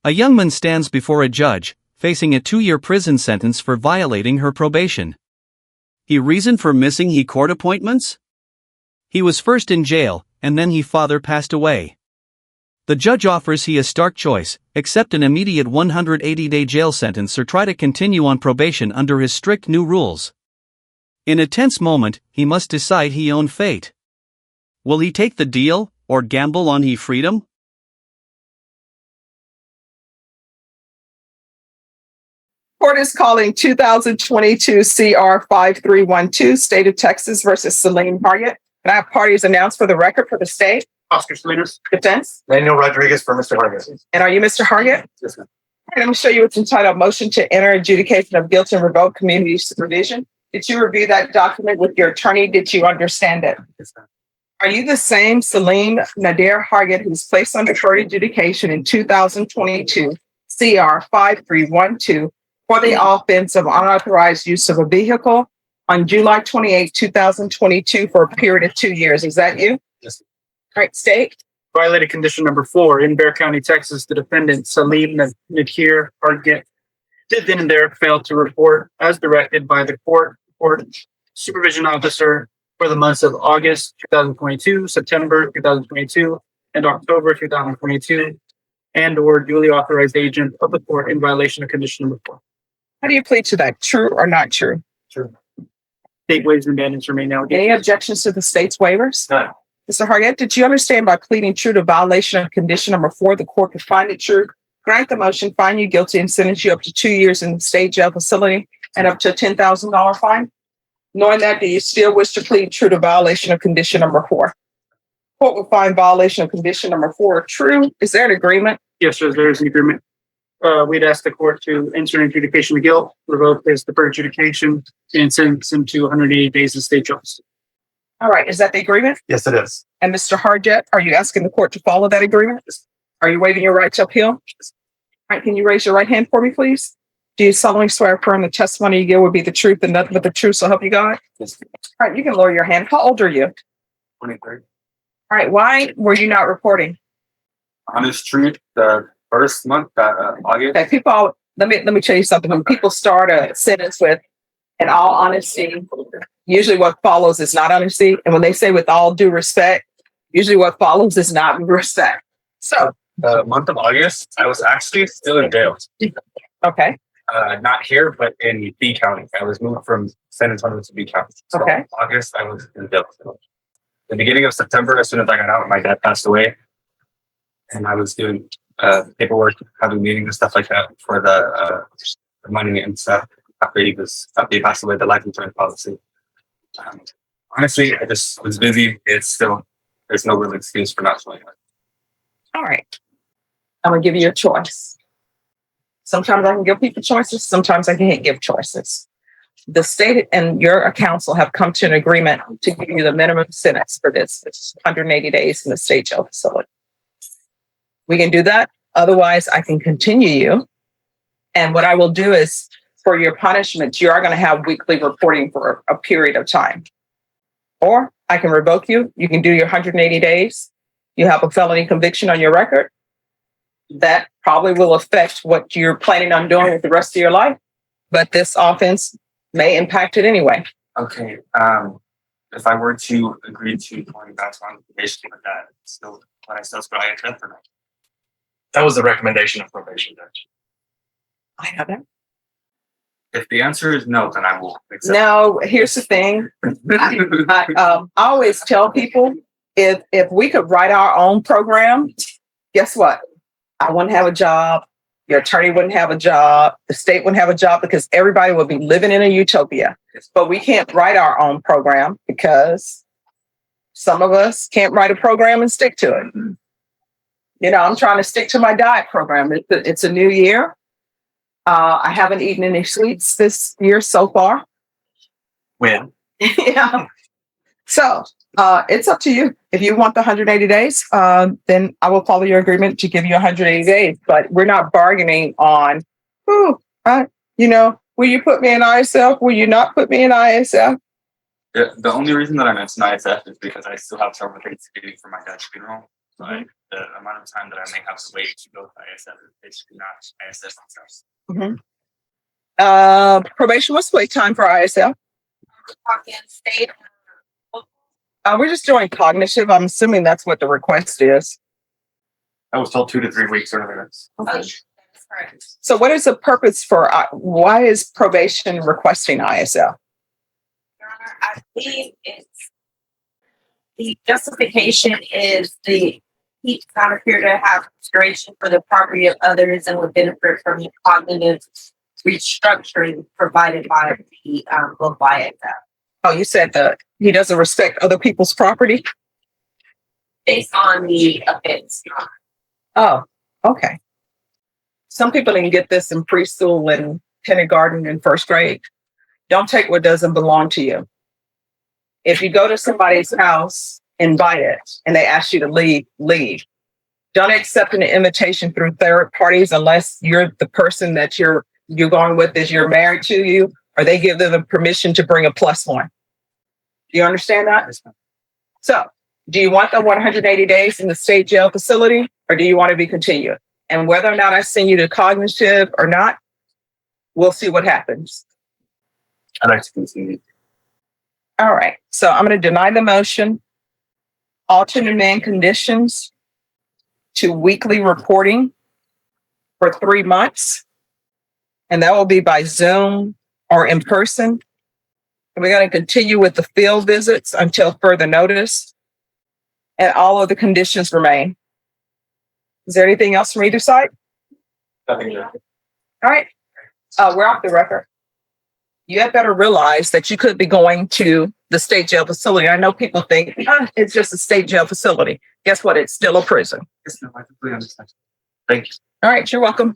A young man stands before a judge, facing a 2-year prison sentence for violating her probation. He reason for missing his court appointments? He was first in jail, and then his father passed away. The judge offers he a stark choice: accept an immediate 180-day jail sentence or try to continue on probation under his strict new rules. In a tense moment, he must decide his own fate. Will he take the deal, or gamble on his freedom? Court is calling 2022 CR 5312, State of Texas versus Celine Hargate. Can I have parties announced for the record for the state? Oscar Salinas. Defense? Daniel Rodriguez for Mr. Hargate. And are you Mr. Hargate? Yes, ma'am. All right, let me show you what's entitled Motion to Enter Adjudication of Guilt and Revoke Community Supervision. Did you review that document with your attorney? Did you understand it? Yes, ma'am. Are you the same Celine Nadir Hargate who was placed on deferred adjudication in 2022 CR 5312 for the offense of unauthorized use of a vehicle on July 28, 2022 for a period of 2 years? Is that you? Yes. All right, state. Violated condition number 4 in Bexar County, Texas. The defendant, Celine Nadir Hargate, did then and there fail to report as directed by the court supervision officer for the months of August 2022, September 2022, and October 2022, and or duly authorized agent of the court in violation of condition number 4. How do you plead to that? True or not true? True. State waives and abandons remain now. Any objections to the state's waivers? None. Mr. Hargate, did you understand by pleading true to violation of condition number 4, the court could find it true, grant the motion, find you guilty, and sentence you up to 2 years in the state jail facility and up to a $10,000 fine? Knowing that, do you still wish to plead true to violation of condition number 4? Court will find violation of condition number 4 true. Is there an agreement? Yes, sir, there is an agreement. We'd ask the court to enter an adjudication of guilt, revoke his deferred adjudication, and sentence him to 180 days in state jail. All right, is that the agreement? Yes, it is. And Mr. Hargate, are you asking the court to follow that agreement? Are you waiving your right to appeal? All right, can you raise your right hand for me, please? Do you solemnly swear affirm the testimony you give will be the truth and nothing but the truth, so help you God? Yes. All right, you can lower your hand. How old are you? 23. All right, why were you not reporting? Honest truth, the first month, August. Okay, people, let me tell you something. When people start a sentence with, in all honesty, usually what follows is not honesty. And when they say with all due respect, usually what follows is not respect. So, The month of August, I was actually still in jail. okay, Not here, but in B County. I was moved from San Antonio to B County. So Okay. August, I was in jail. The beginning of September, as soon as I got out, my dad passed away. And I was doing paperwork, having meetings and stuff like that for the money and stuff. After he passed away, the life insurance policy. Honestly, I just was busy. There's no real excuse for not showing up. all right. I'm gonna give you a choice. Sometimes I can give people choices, sometimes I can't give choices. The state and your counsel have come to an agreement to give you the minimum sentence for this. It's 180 days in the state jail facility. We can do that. Otherwise, I can continue you. And what I will do is, for your punishment, you are going to have weekly reporting for a period of time. Or I can revoke you. You can do your 180 days. You have a felony conviction on your record. That probably will affect what you're planning on doing with the rest of your life. But this offense may impact it anyway. Okay. If I were to agree to going back on probation with that, still, would I still go IHF or not? That was the recommendation of probation, Judge. I know that. If the answer is no, then I will accept. No, here's the thing. I always tell people, if we could write our own program, guess what? I wouldn't have a job. Your attorney wouldn't have a job. The state wouldn't have a job because everybody would be living in a utopia. But we can't write our own program because some of us can't write a program and stick to it. You know, I'm trying to stick to my diet program. It's a new year. I haven't eaten any sweets this year so far. When? Yeah. So it's up to you. If you want the 180 days, then I will follow your agreement to give you 180 days. But we're not bargaining on, will you put me in ISF? Will you not put me in ISF? The only reason that I mentioned ISF is because I still have several things to do for my dad's funeral. So the amount of time that I may have to wait to go to ISF is basically not ISF themselves. Probation, what's wait time for ISL? Talking state. We're just doing cognitive. I'm assuming that's what the request is. I was told 2 to 3 weeks earlier. That's correct. So what is the purpose for, why is probation requesting ISL? Your Honor, I believe it's the justification is he does not appear to have consideration for the property of others and would benefit from the cognitive restructuring provided by the book by it. Oh, you said that he doesn't respect other people's property? Based on the offense. Oh, okay. Some people didn't get this in preschool and kindergarten and first grade. Don't take what doesn't belong to you. If you go to somebody's house, invite it, and they ask you to leave, leave. Don't accept an invitation through third parties unless you're the person that you're going with is you're married to you, or they give them permission to bring a plus one. Do you understand that? So, do you want the 180 days in the state jail facility, or do you want to be continued? And whether or not I send you to cognitive or not, we'll see what happens. I'd like to continue. All right. So I'm going to deny the motion. Alternate amend conditions to weekly reporting for 3 months. And that will be by Zoom or in person. And we're going to continue with the field visits until further notice. And all of the conditions remain. Is there anything else from either side? Nothing. All right. We're off the record. You had better realize that you could be going to the state jail facility. I know people think it's just a state jail facility. Guess what? It's still a prison. Yes, no, I completely understand. Thank you. All right. You're welcome.